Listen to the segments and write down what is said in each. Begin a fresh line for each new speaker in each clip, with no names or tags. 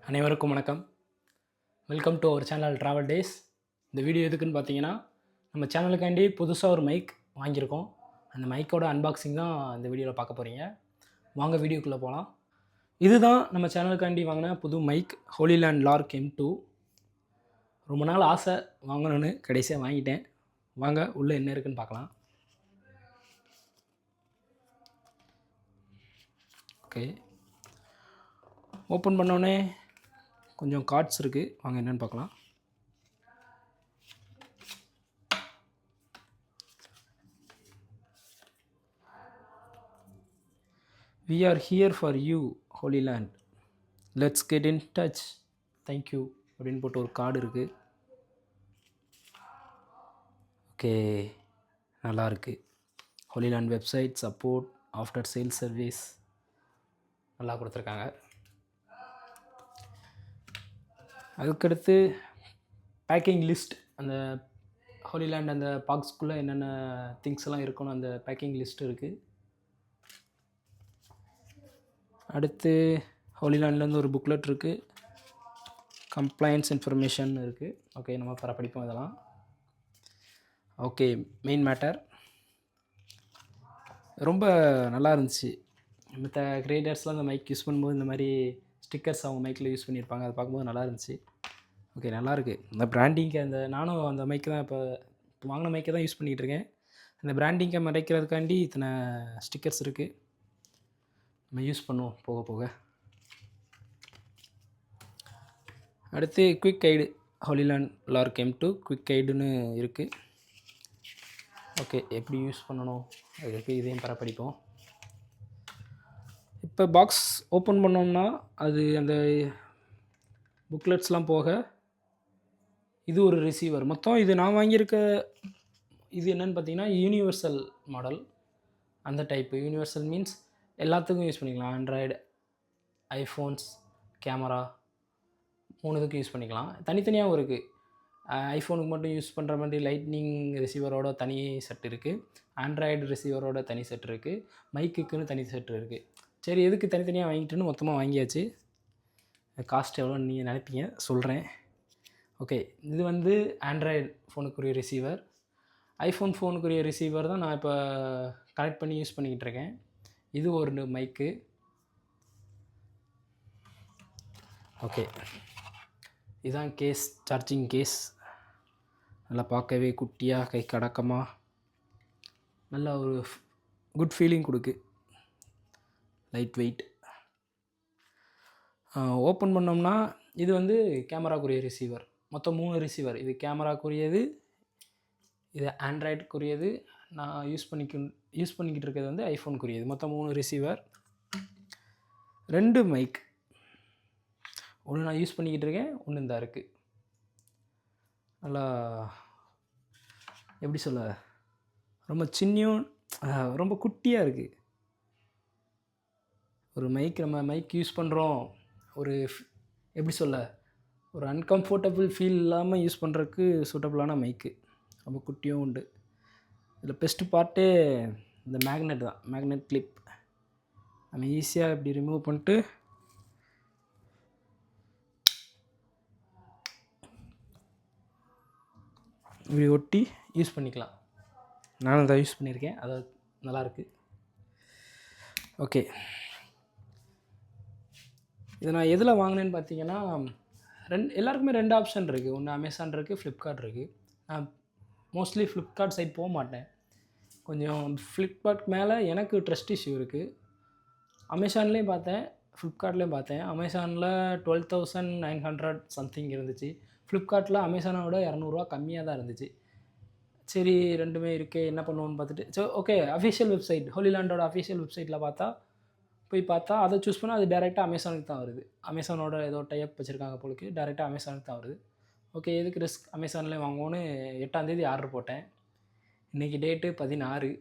அனைவருக்கும் வணக்கம். Welcome to our channel Travel Days. இந்த வீடியோ எதுக்குன்னு பார்த்தீங்கன்னா, நம்ம சேனலுக்காண்டி புதுசாக ஒரு மைக் வாங்கியிருக்கோம். அந்த மைக்கோட அன்பாக்சிங் தான் இந்த வீடியோவில் பார்க்க போகிறீங்க. வாங்க வீடியோக்குள்ளே போகலாம். இதுதான் நம்ம சேனலுக்காண்டி வாங்கின புது மைக், ஹோலிலேண்ட் லார்க் M2. ரொம்ப நாள் ஆசை வாங்கணும்னு, கடைசியாக வாங்கிட்டேன். வாங்க உள்ளே என்ன இருக்குன்னு பார்க்கலாம். ஓகே, ஓப்பன் பண்ணோடனே கொஞ்சம் கார்ட்ஸ் இருக்குது. வாங்க என்னென்னு பார்க்கலாம். We are here for you, Holy Land. Let's get in touch. Thank you அப்படின்னு போட்டு ஒரு கார்டு இருக்குது. ஓகே, நல்லா இருக்குது. Holy Land website support, after sales service நல்லா கொடுத்துருக்காங்க. அதுக்கடுத்து பேக்கிங் லிஸ்ட், அந்த ஹோலி லேண்ட் அந்த பாக்ஸ்குள்ளே என்னென்ன திங்ஸ் எல்லாம் இருக்கணும் அந்த பேக்கிங் லிஸ்ட் இருக்குது. அடுத்து ஹோலி லேண்ட்லேருந்து ஒரு புக்லெட் இருக்குது, கம்ப்ளைண்ட்ஸ் இன்ஃபர்மேஷன் இருக்குது. ஓகே, நம்ம படிப்போம் இதெல்லாம். ஓகே, மெயின் மேட்டர் ரொம்ப நல்லா இருந்துச்சு. மற்ற கிரியேட்டர்ஸ்லாம் அந்த மைக் யூஸ் பண்ணும்போது இந்த மாதிரி ஸ்டிக்கர்ஸ் அவங்க மைக்கில் யூஸ் பண்ணியிருப்பாங்க. அதை பார்க்கும்போது நல்லா இருந்துச்சு. ஓகே, நல்லாயிருக்கு. இந்த பிராண்டிங்க்கு நானும் அந்த மைக்கு தான் இப்போ வாங்கின மைக்கை தான் யூஸ் பண்ணிகிட்டு இருக்கேன். அந்த பிராண்டிங்கை மறைக்கிறதுக்காண்டி இத்தனை ஸ்டிக்கர்ஸ் இருக்குது. நம்ம யூஸ் பண்ணுவோம் போக போக. அடுத்து quick guide, Holy Land Lark M2 quick கைடுன்னு இருக்குது. ஓகே, எப்படி யூஸ் பண்ணணும் அதுக்கு இதையும் படிப்போம். இப்போ பாக்ஸ் ஓப்பன் பண்ணோம்னா அது அந்த புக்லெட்ஸ்லாம் போக இது ஒரு ரிசீவர். மொத்தம் இது நான் வாங்கியிருக்க இது என்னென்னு பார்த்தீங்கன்னா யூனிவர்சல் மாடல். அந்த டைப்பு யூனிவர்சல் மீன்ஸ் எல்லாத்துக்கும் யூஸ் பண்ணிக்கலாம். ஆண்ட்ராய்டு, ஐஃபோன்ஸ், கேமரா 3 இதுக்கும் யூஸ் பண்ணிக்கலாம். தனித்தனியாகவும் இருக்குது. ஐஃபோனுக்கு மட்டும் யூஸ் பண்ணுற மாதிரி லைட்னிங் ரிசீவரோட தனி செட் இருக்குது. ஆண்ட்ராய்டு ரிசீவரோட தனி செட் இருக்குது. மைக்குக்குன்னு தனி செட் இருக்குது. சரி, எதுக்கு தனித்தனியாக வாங்கிட்டுன்னு மொத்தமாக வாங்கியாச்சு. காஸ்ட் எவ்வளோன்னு நீங்கள் நினைப்பீங்க, சொல்கிறேன். ஓகே, இது ஆண்ட்ராய்டு ஃபோனுக்குரிய ரிசீவர். ஐஃபோன் ஃபோனுக்குரிய ரிசீவர் தான் நான் இப்போ கனெக்ட் பண்ணி யூஸ் பண்ணிக்கிட்டு இருக்கேன். இது ஒரு மைக்கு. ஓகே, இதுதான் கேஸ், சார்ஜிங் கேஸ். நல்லா பார்க்கவே குட்டியாக, கை கடக்கமாக, நல்ல ஒரு குட் ஃபீலிங் கொடுக்கு. Light weight. ஓப்பன் பண்ணோம்னா இது கேமராக்குரிய ரிசீவர். மொத்தம் 3 ரிசீவர். இது கேமராக்குரியது, இது ஆண்ட்ராய்டுக்குரியது, நான் யூஸ் பண்ணிக்கிட்டு இருக்கிறது ஐஃபோனுக்குரியது. மொத்தம் 3 ரிசீவர், 2 மைக். ஒன்று நான் யூஸ் பண்ணிக்கிட்டு இருக்கேன், ஒன்று இந்த இருக்குது. நல்லா எப்படி சொல்ல, ரொம்ப சின்னியும் ரொம்ப குட்டியாக இருக்குது. ஒரு மைக், நம்ம மைக் யூஸ் பண்ணுறோம், ஒரு எப்படி சொல்ல, ஒரு அன்கம்ஃபர்டபுள் ஃபீல் இல்லாமல் யூஸ் பண்ணுறதுக்கு சூட்டபுளான மைக்கு. ரொம்ப குட்டியும் உண்டு. இதில் பெஸ்ட்டு பார்ட்டே இந்த மேக்னெட் தான், மேக்னெட் கிளிப். நம்ம ஈஸியாக இப்படி ரிமூவ் பண்ணிட்டு இப்படி ஒட்டி யூஸ் பண்ணிக்கலாம். நானும் அதை யூஸ் பண்ணியிருக்கேன், அது நல்லாயிருக்கு. ஓகே, இதை நான் எதில் வாங்கினேன்னு பார்த்தீங்கன்னா, எல்லாருக்குமே 2 ஆப்ஷன் இருக்குது. ஒன்று அமேசான் இருக்குது, ஃப்ளிப்கார்ட் இருக்குது. நான் மோஸ்ட்லி ஃப்ளிப்கார்ட் சைட் போக மாட்டேன். கொஞ்சம் ஃப்ளிப்கார்ட் மேலே எனக்கு ட்ரஸ்ட் இஷ்யூ இருக்குது. அமேசான்லேயும் பார்த்தேன், ஃப்ளிப்கார்ட்லேயும் பார்த்தேன். அமேசானில் 12,900 சம்திங் இருந்துச்சு. ஃப்ளிப்கார்ட்டில் அமேசானை விட 200 கம்மியாக தான் இருந்துச்சு. சரி, ரெண்டுமே இருக்கே, என்ன பண்ணுவோன்னு பார்த்துட்டு சரி ஓகே, அஃபிஷியல் வெப்சைட், ஹோலி லேண்டோட அஃபிஷியல் வெப்சைட்டில் போய் பார்த்தா அதை சூஸ் பண்ணால் அது டேரெக்டாக அமேசானுக்கு தான் வருது. அமேசானோட ஏதோ டைப் வச்சுருக்காங்க போலுக்கு, டேரெக்டாக அமேசானுக்கு தான் வருது. ஓகே, எதுக்கு ரிஸ்க், அமேசான்லேயே வாங்குவோன்னு 8ஆம் தேதி ஆர்டர் போட்டேன். இன்றைக்கி டேட்டு 16.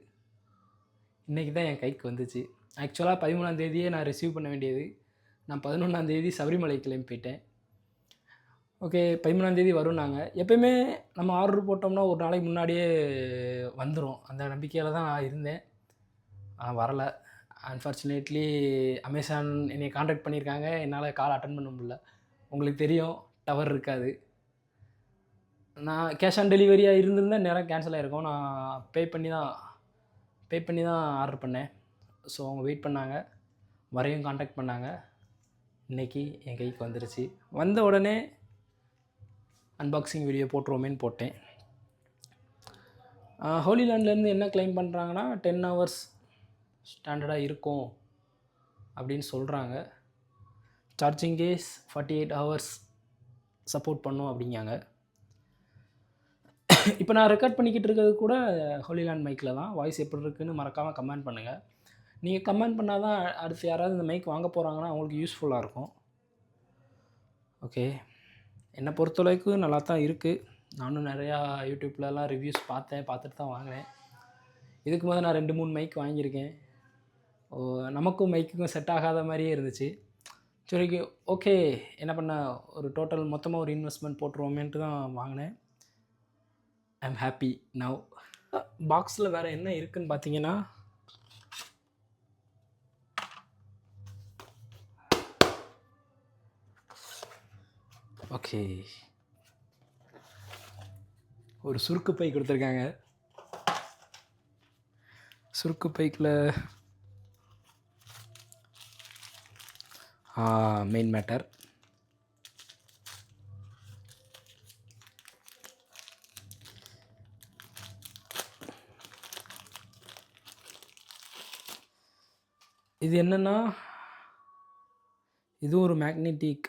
இன்றைக்கி தான் என் கைக்கு வந்துச்சு. ஆக்சுவலாக 13ஆம் தேதியே நான் ரிசீவ் பண்ண வேண்டியது. நான் 11ஆம் தேதி சபரிமலை கிளம்பி போயிட்டேன். ஓகே, 13ஆம் தேதி வரும்னாங்க. எப்போயுமே நம்ம ஆர்டர் போட்டோம்னா ஒரு நாளைக்கு முன்னாடியே வந்துடும், அந்த நம்பிக்கையில் தான் நான் இருந்தேன். ஆனால் வரலை. அன்ஃபார்ச்சுனேட்லி அமேசான் என்னை காண்டாக்ட் பண்ணியிருக்காங்க, என்னால் கால் அட்டன் பண்ண முடியல. உங்களுக்கு தெரியும் டவர் இருக்காது. நான் கேஷ் ஆன் டெலிவரியாக இருந்திருந்தால் நேராக கேன்சல் ஆகிருக்கும். நான் பே பண்ணி தான் ஆர்டர் பண்ணேன். ஸோ அவங்க வெயிட் பண்ணாங்க, வரையும் காண்டாக்ட் பண்ணாங்க. இன்றைக்கி என் கைக்கு வந்துருச்சு. வந்த உடனே அன்பாக்சிங் வீடியோ போட்டுருவோமேன்னு போட்டேன். ஹோலி லேண்ட்லேருந்து என்ன கிளைம் பண்ணுறாங்கன்னா 10 ஹவர்ஸ் ஸ்டாண்டர்டாக இருக்கும் அப்படின்னு சொல்கிறாங்க. சார்ஜிங் கேஸ் 48 ஹவர்ஸ் சப்போர்ட் பண்ணும் அப்படிங்காங்க. இப்போ நான் ரெக்கார்ட் பண்ணிக்கிட்டு இருக்கிறது கூட ஹோலி லேண்ட் மைக்கில் தான். வாய்ஸ் எப்படி இருக்குதுன்னு மறக்காமல் கமெண்ட் பண்ணுங்கள். நீங்கள் கமெண்ட் பண்ணால் தான் அடுத்து யாராவது இந்த மைக் வாங்க போகிறாங்கன்னா அவங்களுக்கு யூஸ்ஃபுல்லாக இருக்கும். ஓகே, என்னை பொறுத்தளவுக்கு நல்லா தான் இருக்குது. நானும் நிறையா யூடியூப்லலாம் ரிவ்யூஸ் பார்த்துட்டு தான் வாங்கினேன். இதுக்கு முதல்ல நான் 2-3 மைக் வாங்கியிருக்கேன். நமக்கும் மைக்குக்கும் செட் ஆகாத மாதிரியே இருந்துச்சு. சரி, ஓகே, என்ன பண்ண, ஒரு டோட்டல் மொத்தமாக ஒரு இன்வெஸ்ட்மெண்ட் போட்டுருவோமேன்ட்டு தான் வாங்கினேன். I am happy now. பாக்ஸில் வேறு என்ன இருக்குதுன்னு பார்த்தீங்கன்னா, ஓகே, ஒரு சுருக்கு பை கொடுத்துருக்காங்க. சுருக்கு பைக்கில் மெயின் மேட்டர். இது என்னென்னா, இது ஒரு மேக்னெட்டிக்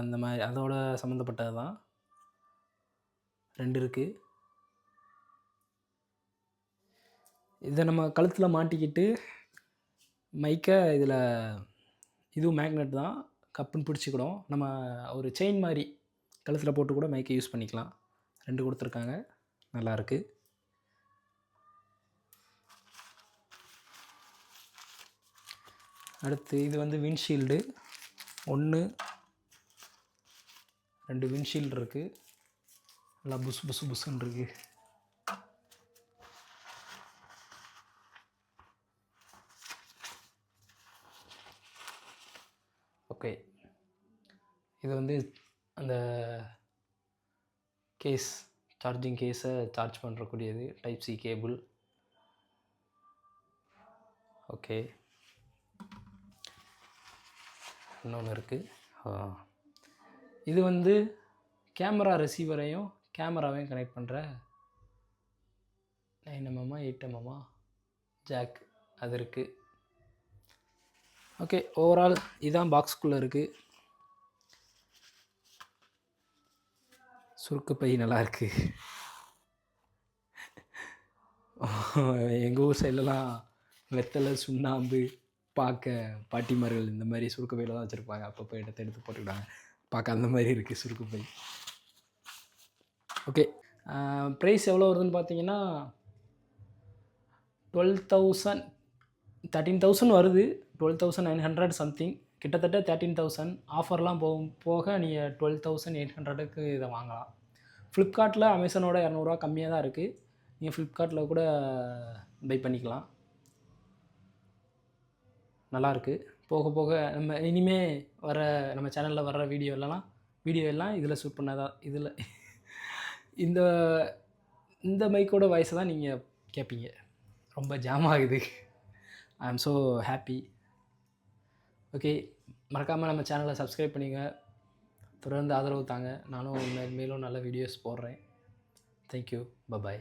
அந்த மாதிரி அதோட சம்மந்தப்பட்டது தான். 2 இருக்குது. இதை நம்ம கழுத்தில் மாட்டிக்கிட்டு மைக்கை இதில், இதுவும் மேக்னெட் தான், கப்புன்னு பிடிச்சிக்கிடும். நம்ம ஒரு செயின் மாதிரி கழுத்தில் போட்டு கூட மைக்கை யூஸ் பண்ணிக்கலாம். 2 கொடுத்துருக்காங்க, நல்லாயிருக்கு. அடுத்து இது வந்து விண்ட்ஷீல்டு. 1 2 விண்ட்ஷீல்டு இருக்குது. நல்லா புஸ்ன்னு இருக்குது. ஓகே, இது வந்து அந்த கேஸ், சார்ஜிங் கேஸை சார்ஜ் பண்ணுறக்கூடியது, டைப் சி கேபிள். ஓகே, இன்னொன்று இருக்குது. இது வந்து கேமரா ரிசீவரையும் கேமராவையும் கனெக்ட் பண்ணுற 9mm 8mm ஜாக் அது இருக்குது. ஓகே, ஓவரால் இதுதான் பாக்ஸ்குள்ளே இருக்குது. சுருக்கு பை நல்லாயிருக்கு. எங்கள் ஊர் சைட்லலாம் வெத்தலை, சுண்ணாம்பு, பாட்டிமார்கள் இந்த மாதிரி சுருக்கு பையில் தான் வச்சுருப்பாங்க. அப்பப்போ எடுத்து போட்டுக்கிட்டாங்க. பார்க்க அந்த மாதிரி இருக்குது சுருக்கு பை. ஓகே, ப்ரைஸ் எவ்வளோ வருதுன்னு பார்த்தீங்கன்னா 13,000 வருது. 12,900 சம்திங், கிட்டத்தட்ட 13,000. ஆஃபர்லாம் போக நீங்கள் 12,800க்கு இதை வாங்கலாம். ஃப்ளிப்கார்ட்டில் அமேசானோட 200 கம்மியாக தான் இருக்குது. நீங்கள் ஃப்ளிப்கார்ட்டில் கூட பை பண்ணிக்கலாம். நல்லாயிருக்கு. போக போக நம்ம இனிமேல் நம்ம சேனலில் வர்ற வீடியோ எல்லாம் இதில் ஷூட் பண்ணதான். இதில் இந்த மைக்கோட வாய்ஸை தான் நீங்கள் கேட்பீங்க. ரொம்ப ஜாம் ஆகுது. ஐ ஆம் ஸோ ஹாப்பி. ஓகே, மறக்காமல் நம்ம சேனலை சப்ஸ்கிரைப் பண்ணிங்க. தொடர்ந்து ஆதரவு தாங்க. நானும் மேலும் நல்ல வீடியோஸ் போடுறேன். Thank you, bye bye.